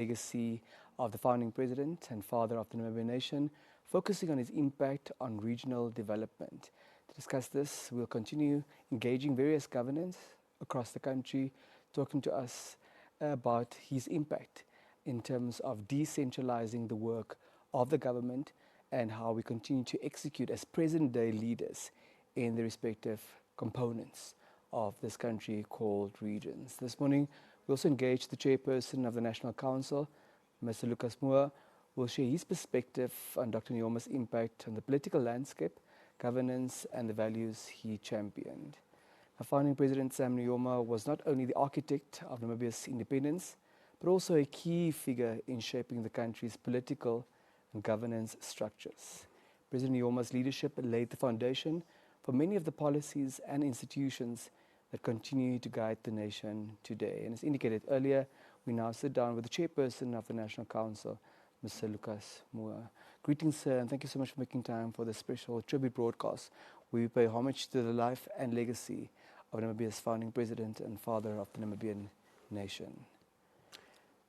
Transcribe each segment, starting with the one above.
legacy of the founding president and father of the Namibian nation, focusing on his impact on regional development. To discuss this, we'll continue engaging various governments across the country, talking to us about his impact in terms of decentralizing the work of the government and how we continue to execute as present-day leaders in the respective components of this country called regions. This morning, we also engaged the Chairperson of the National Council, Mr. Lukas Muha, who will share his perspective on Dr. Nujoma's impact on the political landscape, governance, and the values he championed. Our founding President Sam Nujoma was not only the architect of Namibia's independence, but also a key figure in shaping the country's political and governance structures. President Nujoma's leadership laid the foundation for many of the policies and institutions that continue to guide the nation today. And as indicated earlier, we now sit down with the Chairperson of the National Council, Mr. Lukas Muha. Greetings, sir, and thank you so much for making time for this special tribute broadcast where we pay homage to the life and legacy of Namibia's founding president and father of the Namibian nation.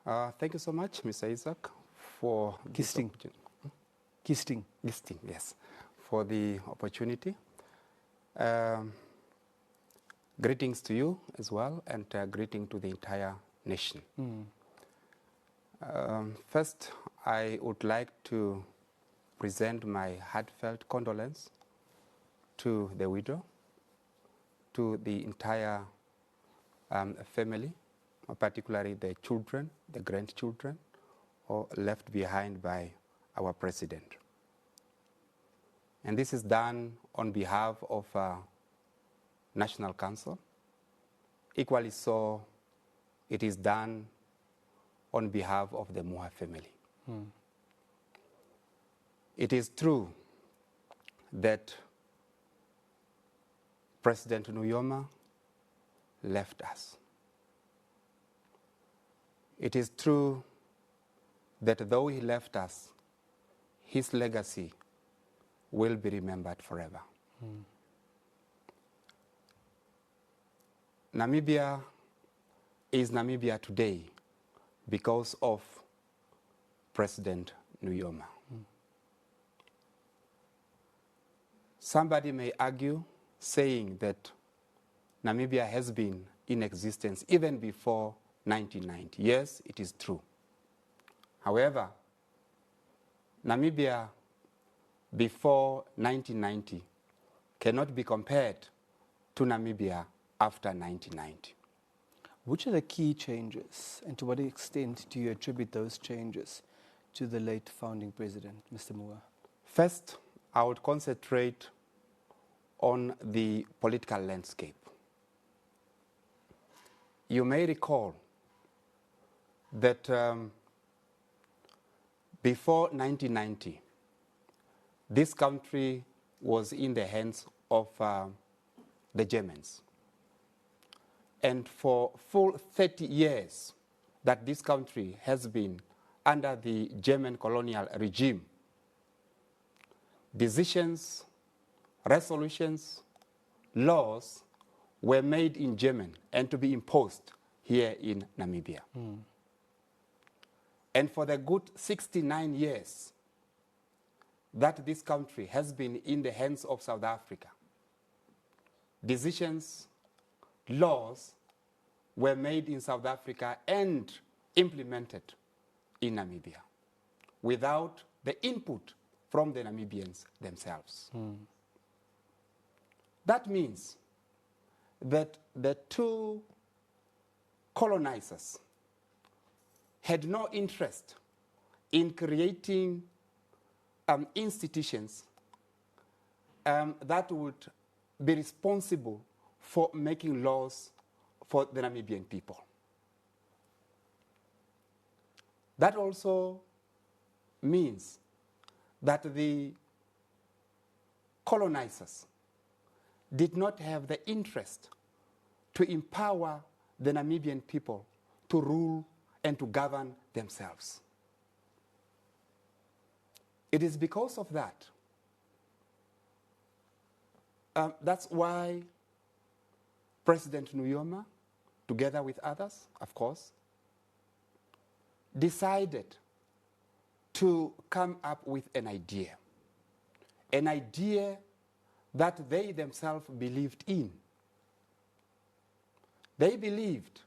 Thank you so much, Mr. Isaac, for Gisting, yes, for the opportunity. Greetings to you as well, and greeting to the entire nation. First, I would like to present my heartfelt condolence to the widow, to the entire family, particularly the children, the grandchildren, or left behind by our president. And this is done on behalf of National Council. Equally so, it is done on behalf of the Muha family. It is true that President Nujoma left us. It is true that though he left us, his legacy will be remembered forever. Namibia is Namibia today because of President Nujoma. Somebody may argue saying that Namibia has been in existence even before 1990. Yes, it is true. However, Namibia before 1990 cannot be compared to Namibia after 1990. Which are the key changes, and to what extent do you attribute those changes to the late founding president, Mr. Muha? First, I would concentrate on the political landscape. You may recall that before 1990, this country was in the hands of the Germans. And for full 30 years that this country has been under the German colonial regime, decisions, resolutions, laws were made in German and to be imposed here in Namibia. And for the good 69 years that this country has been in the hands of South Africa, decisions, laws were made in South Africa and implemented in Namibia without the input from the Namibians themselves. That means that the two colonizers had no interest in creating institutions that would be responsible for making laws for the Namibian people. That also means that the colonizers did not have the interest to empower the Namibian people to rule and to govern themselves. It is because of that. That's why President Nujoma, together with others, of course, decided to come up with an idea that they themselves believed in. They believed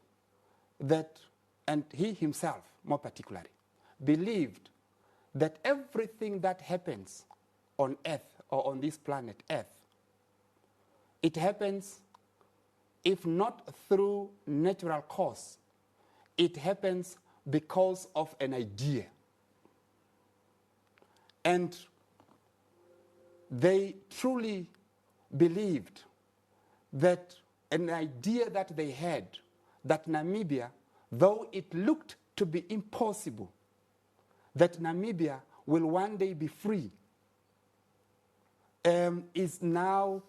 that, and he himself more particularly, believed that everything that happens on Earth or on this planet Earth, it happens, if not through natural cause, it happens because of an idea. And they truly believed that an idea that they had, that Namibia, though it looked to be impossible, that Namibia will one day be free, is now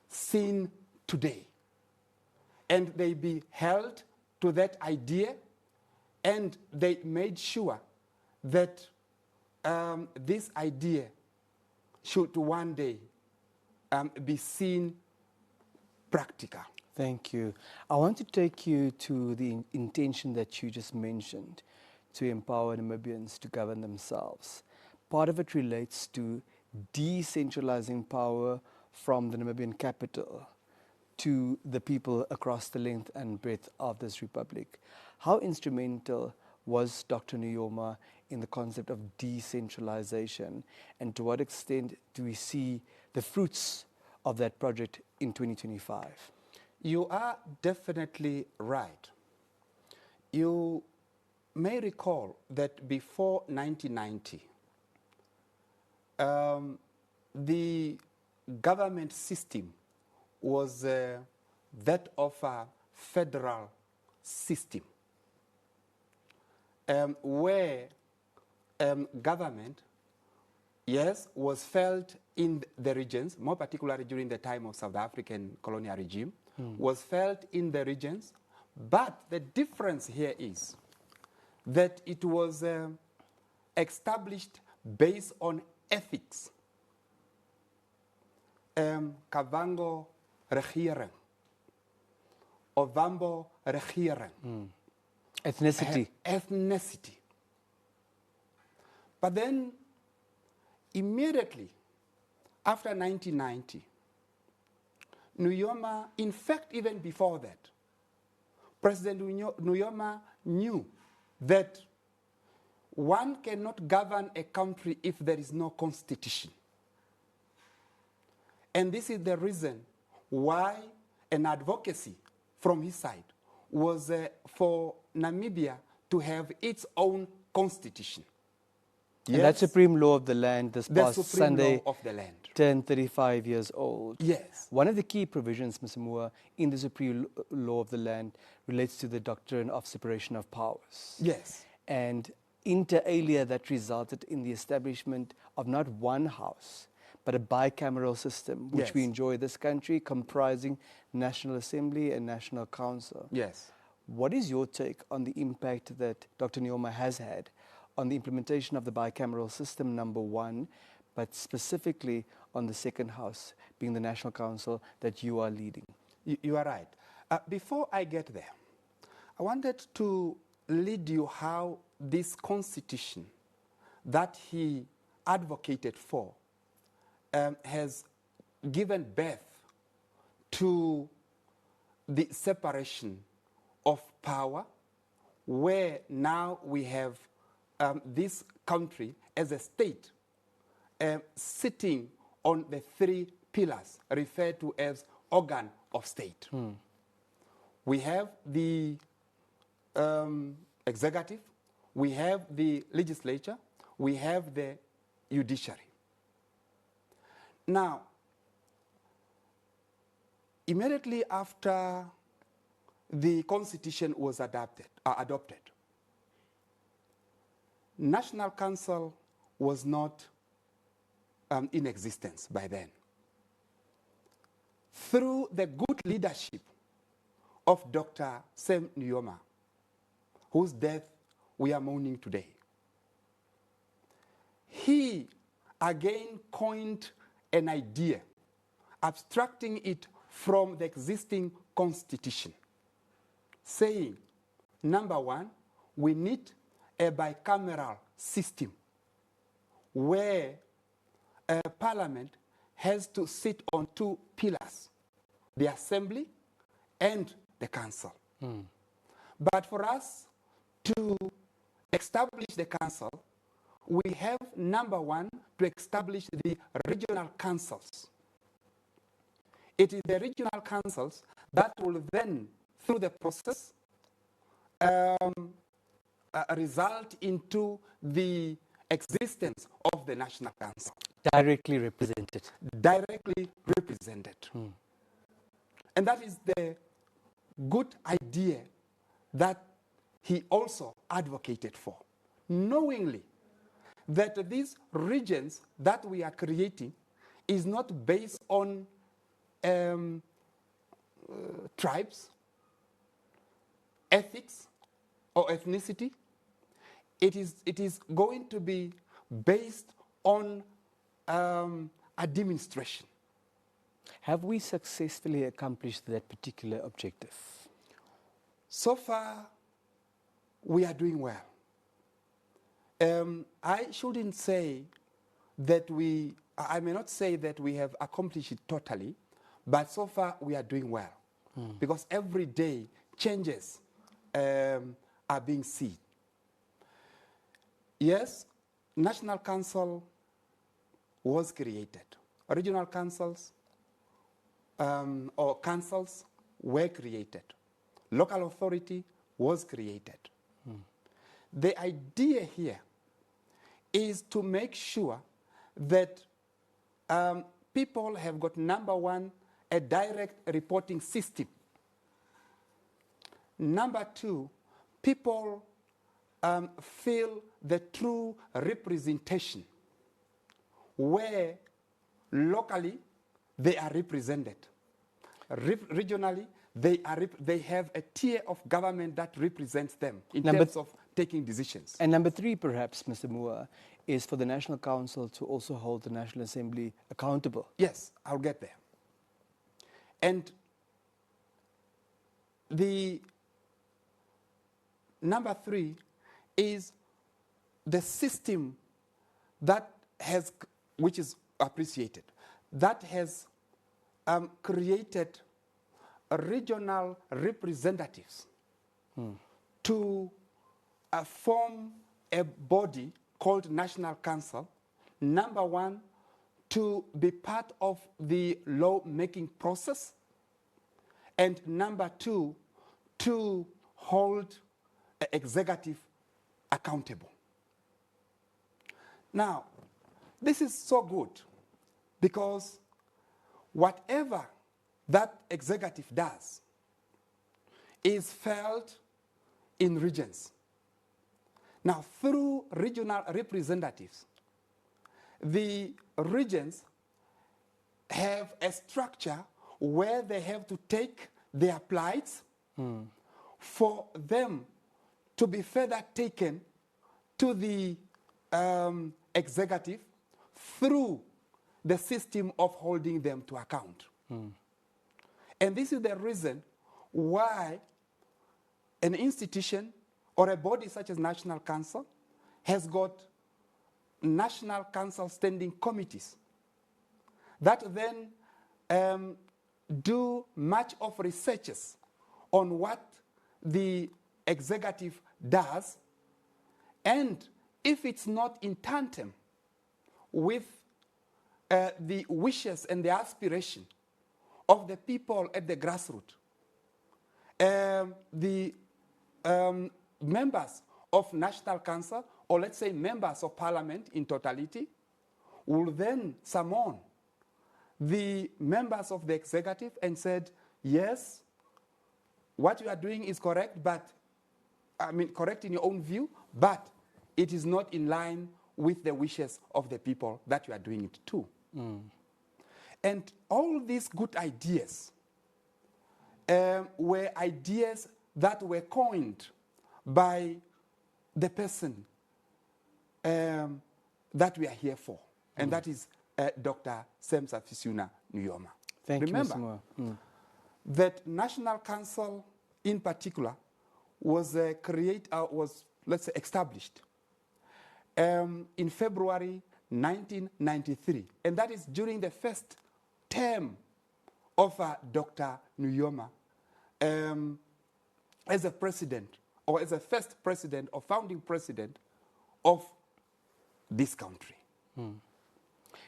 seen today. And they be held to that idea, and they made sure that this idea should one day be seen practical. Thank you. I want to take you to the intention that you just mentioned, to empower Namibians to govern themselves. Part of it relates to decentralizing power from the Namibian capital to the people across the length and breadth of this republic. How instrumental was Dr. Nujoma in the concept of decentralization, and to what extent do we see the fruits of that project in 2025? You are definitely right. You may recall that before 1990, the government system was that of a federal system, where government, yes, was felt in the regions, more particularly during the time of South African colonial regime, was felt in the regions, but the difference here is that it was established based on ethics. Kavango regeren, Ovambo regeren. Ethnicity. Ethnicity. But then, immediately after 1990, Nujoma, in fact, even before that, President Nujoma knew that one cannot govern a country if there is no constitution. And this is the reason why an advocacy from his side was for Namibia to have its own constitution. And that supreme law of the land this past Sunday law of the land turned 35 years old. Yes. One of the key provisions, Mr. Muha, in the supreme law of the land relates to the doctrine of separation of powers. Yes. And inter alia, that resulted in the establishment of not one house, but a bicameral system, which we enjoy in this country, comprising National Assembly and National Council. Yes. What is your take on the impact that Dr. Nujoma has had on the implementation of the bicameral system, number one, but specifically on the second house, being the National Council that you are leading? You are right. Before I get there, I wanted to lead you how this constitution that he advocated for has given birth to the separation of power, where now we have this country as a state sitting on the three pillars referred to as organ of state. We have the executive, we have the legislature, we have the judiciary. Now, immediately after the constitution was adopted, National Council was not in existence by then. Through the good leadership of Dr. Sam Nujoma, whose death we are mourning today, he again coined an idea, abstracting it from the existing constitution, saying, number one, we need a bicameral system where a parliament has to sit on two pillars, the assembly and the council. But for us to establish the council, we have, number one, to establish the regional councils. It is the regional councils that will then, through the process, result into the existence of the National Council. Directly represented. Directly represented. And that is the good idea that he also advocated for, knowingly that these regions that we are creating is not based on tribes, ethics, or ethnicity. It is going to be based on administration. Have we successfully accomplished that particular objective? So far, we are doing well. I shouldn't say that I may not say that we have accomplished it totally, but so far we are doing well. Because every day changes are being seen. Yes, National Council was created. Regional councils or councils were created. Local authority was created. The idea here is to make sure that people have got, number one, a direct reporting system. Number two, people feel the true representation where locally they are represented. Regionally, they have a tier of government that represents them in terms of taking decisions. And number three, perhaps, Mr. Muha, is for the National Council to also hold the National Assembly accountable. Yes, I'll get there. And the number three is the system that has, which is appreciated, that has created regional representatives to form a body called National Council, number one, to be part of the law-making process, and number two, to hold an executive accountable. Now, this is so good because whatever that executive does is felt in regions. Now, through regional representatives, the regions have a structure where they have to take their plights for them to be further taken to the executive through the system of holding them to account. And this is the reason why an institution or a body such as National Council has got National Council standing committees that then do much of researches on what the executive does, and if it's not in tandem with the wishes and the aspiration of the people at the grassroots, the members of National Council, or let's say members of Parliament in totality, will then summon the members of the executive and said, yes, what you are doing is correct, but correct in your own view, but it is not in line with the wishes of the people that you are doing it to. And all these good ideas were ideas that were coined by the person that we are here for, and that is Dr. Shafiishuna Nujoma. Thank Remember you, Mr. Muha. that National Council in particular was let's say, established in February 1993. And that is during the first term of Dr. Nujoma as a president, or as a first president or founding president of this country.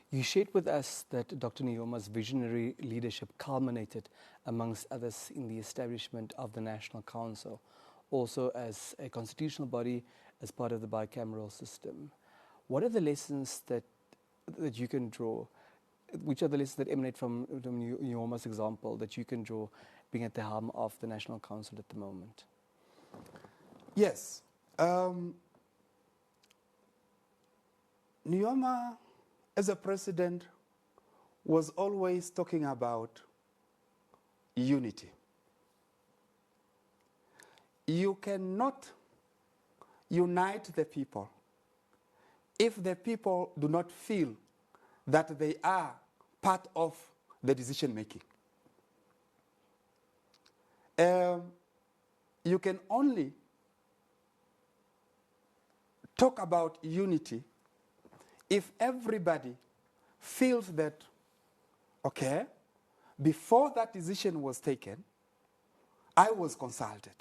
You shared with us that Dr. Nujoma's visionary leadership culminated, amongst others, in the establishment of the National Council, also as a constitutional body, as part of the bicameral system. What are the lessons that you can draw? Which are the lessons that emanate from Nujoma's example that you can draw, being at the helm of the National Council at the moment? Yes. Nujoma, as a president, was always talking about unity. You cannot unite the people if the people do not feel that they are part of the decision making. You can only talk about unity if everybody feels that, okay, before that decision was taken, I was consulted.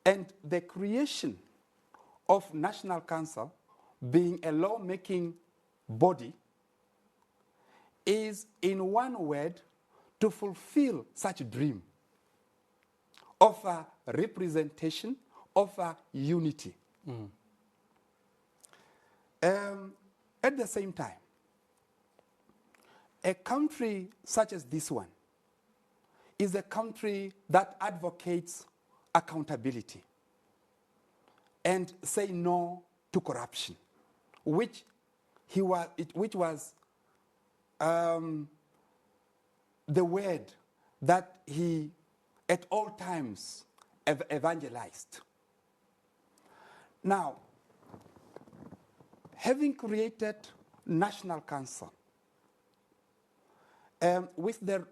And the creation of National Council, being a law-making body, is, in one word, to fulfill such a dream of a representation, of a unity. At the same time, a country such as this one is a country that advocates accountability and say no to corruption, which was the word that he at all times evangelized. Now, having created National Council with the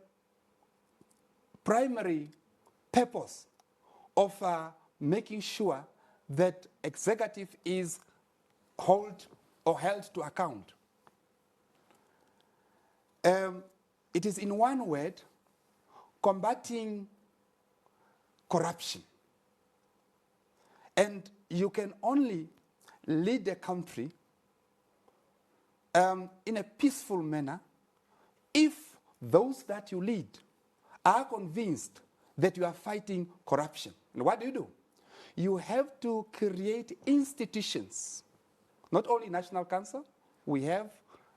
primary purpose of making sure that executive is held to account, it is, in one word, combating corruption. And you can only lead a country in a peaceful manner if those that you lead are convinced that you are fighting corruption. And what do? You have to create institutions. Not only National Council, we have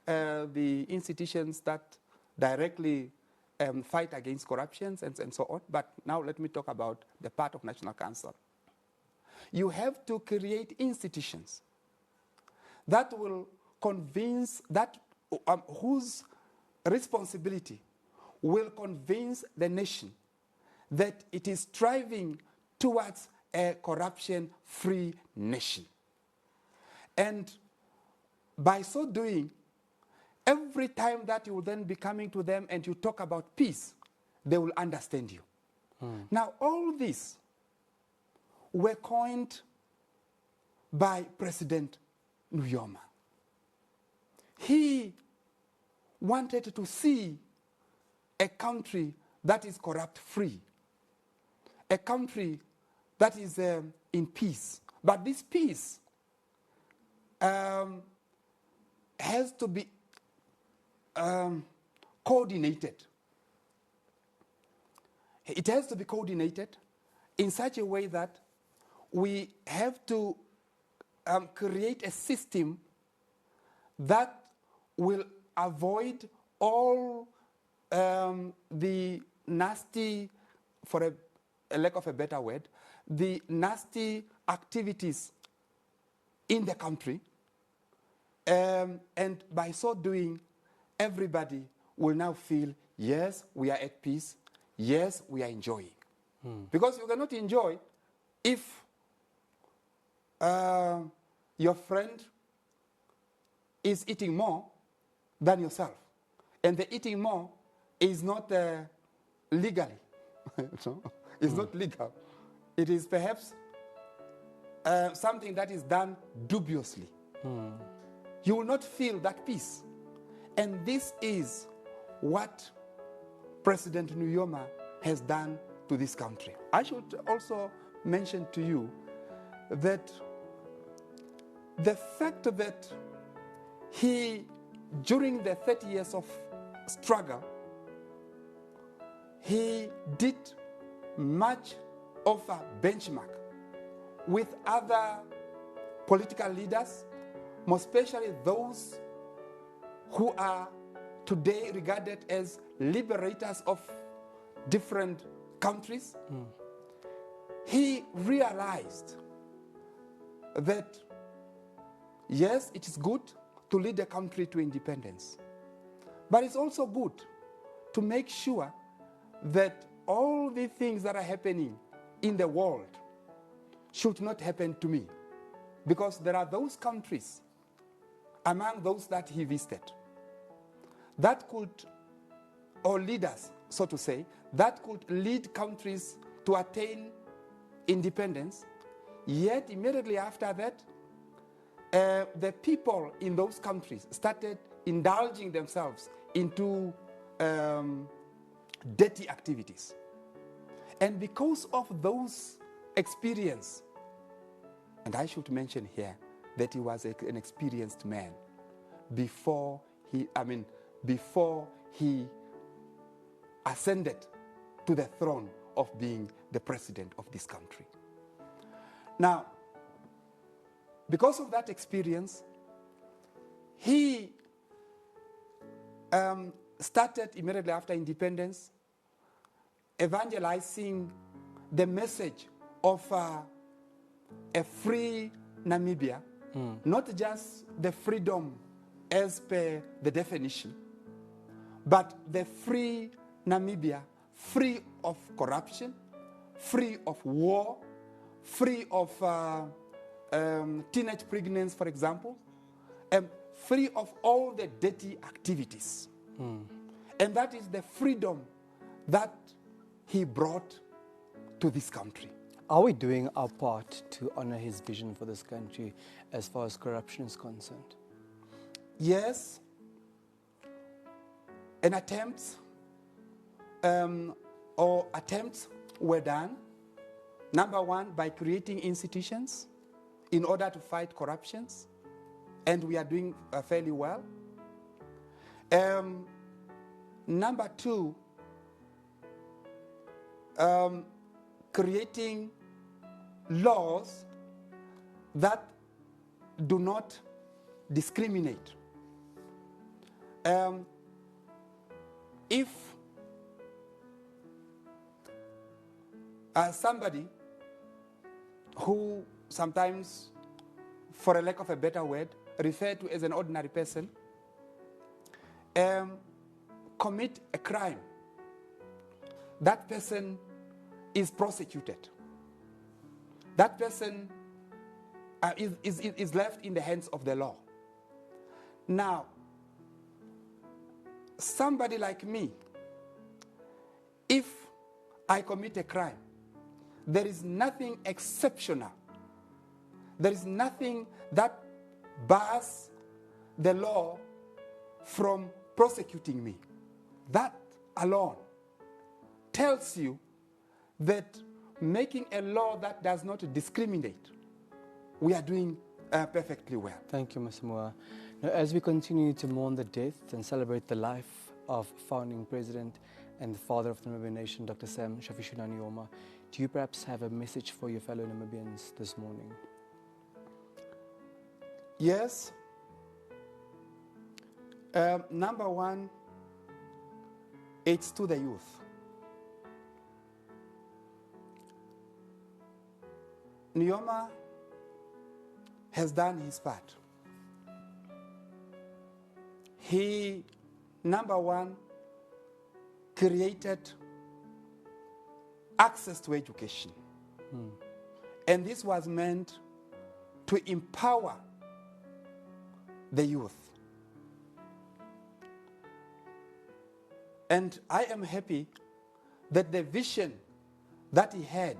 the institutions that directly fight against corruption and so on. But now let me talk about the part of National Council. You have to create institutions that will convince, that whose responsibility will convince the nation that it is striving towards a corruption-free nation. And by so doing, every time that you will then be coming to them and you talk about peace, they will understand you. Now, all these were coined by President Nujoma. He wanted to see a country that is corrupt-free, a country that is in peace. But this peace has to be coordinated. It has to be coordinated in such a way that we have to create a system that will avoid all the nasty, for a lack of a better word, the nasty activities in the country. And by so doing, everybody will now feel, yes, we are at peace, yes, we are enjoying. Because you cannot enjoy if your friend is eating more than yourself. And the eating more is not legally. So it's not legal. It is perhaps something that is done dubiously, you will not feel that peace. And this is what President Nujoma has done to this country. I should also mention to you that the fact that he, during the 30 years of struggle, he did much of a benchmark with other political leaders, most especially those who are today regarded as liberators of different countries. He realized that, yes, it is good to lead a country to independence, but it's also good to make sure that all the things that are happening in the world should not happen to me, because there are those countries among those that he visited that could, or leaders, so to say, that could lead countries to attain independence, yet immediately after that, the people in those countries started indulging themselves into dirty activities. And because of those experience, and I should mention here that he was an experienced man before he ascended to the throne of being the president of this country. Now, because of that experience, he started immediately after independence evangelizing the message of a free Namibia, not just the freedom as per the definition, but the free Namibia, free of corruption, free of war, free of teenage pregnancy, for example, and free of all the dirty activities. And that is the freedom that he brought to this country. Are we doing our part to honor his vision for this country as far as corruption is concerned? Yes, an attempts were done. Number one, by creating institutions in order to fight corruptions, and we are doing fairly well. Number two, creating laws that do not discriminate. If somebody who sometimes, for a lack of a better word, referred to as an ordinary person, commit a crime, that person is prosecuted. That person is left in the hands of the law. Now, somebody like me, if I commit a crime, there is nothing exceptional. There is nothing that bars the law from prosecuting me. That alone tells you that making a law that does not discriminate, we are doing perfectly well. Thank you, Mr. Muha. Now, as we continue to mourn the death and celebrate the life of founding president and the father of the Namibian nation, Dr. Shafiishuna Nujoma, do you perhaps have a message for your fellow Namibians this morning? Yes. Number one, it's to the youth. Nujoma has done his part. He, number one, created access to education. And this was meant to empower the youth. And I am happy that the vision that he had,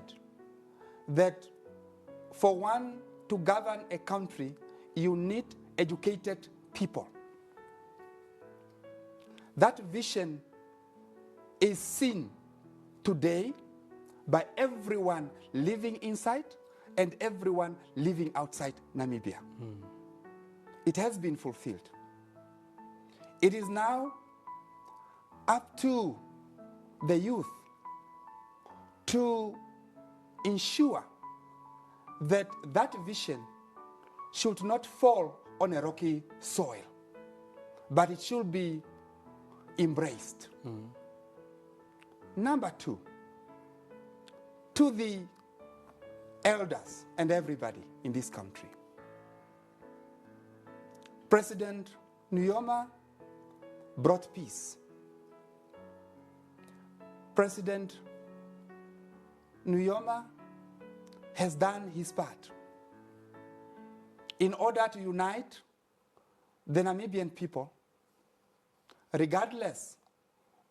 that for one to govern a country, you need educated people. That vision is seen today by everyone living inside and everyone living outside Namibia. It has been fulfilled. It is now up to the youth to ensure that that vision should not fall on a rocky soil, but it should be embraced. Number two, to the elders and everybody in this country, President Nujoma brought peace. President Nujoma has done his part in order to unite the Namibian people, regardless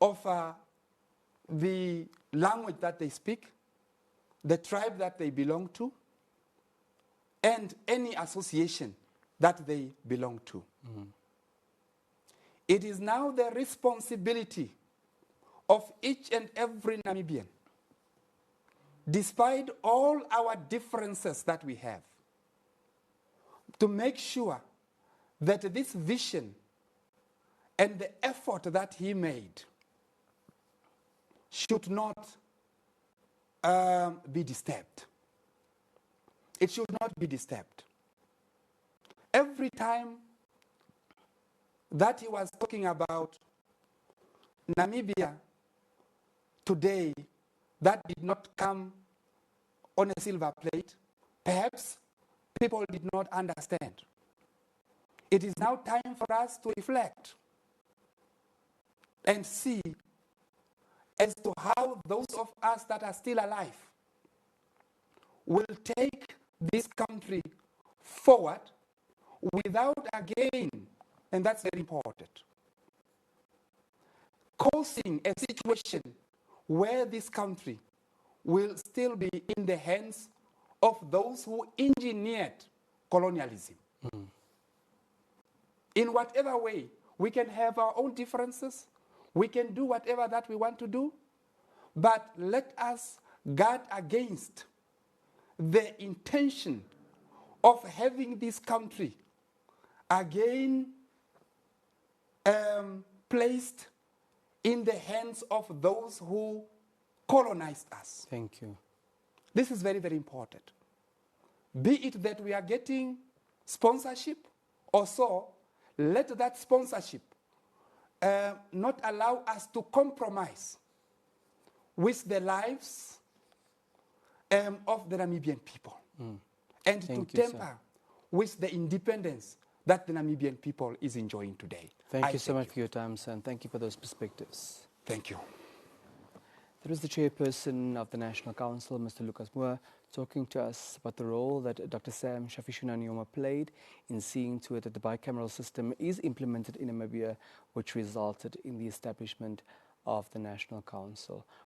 of the language that they speak, the tribe that they belong to, and any association that they belong to. It is now the responsibility of each and every Namibian, despite all our differences that we have, to make sure that this vision and the effort that he made should not be disturbed. It should not be disturbed. Every time that he was talking about Namibia today, that did not come on a silver plate, perhaps people did not understand. It is now time for us to reflect and see as to how those of us that are still alive will take this country forward without again, and that's very important, causing a situation where this country will still be in the hands of those who engineered colonialism. In whatever way, we can have our own differences, we can do whatever that we want to do, but let us guard against the intention of having this country again placed in the hands of those who colonized us. Thank you. This is very, very important. Be it that we are getting sponsorship or so, let that sponsorship not allow us to compromise with the lives of the Namibian people and Thank to you, temper sir. with the independence that the Namibian people is enjoying today. Thank you so much for your time, sir, and thank you for those perspectives. Thank you. That was the Chairperson of the National Council, Mr. Lukas Muha, talking to us about the role that Dr. Shafiishuna Nujoma played in seeing to it that the bicameral system is implemented in Namibia, which resulted in the establishment of the National Council.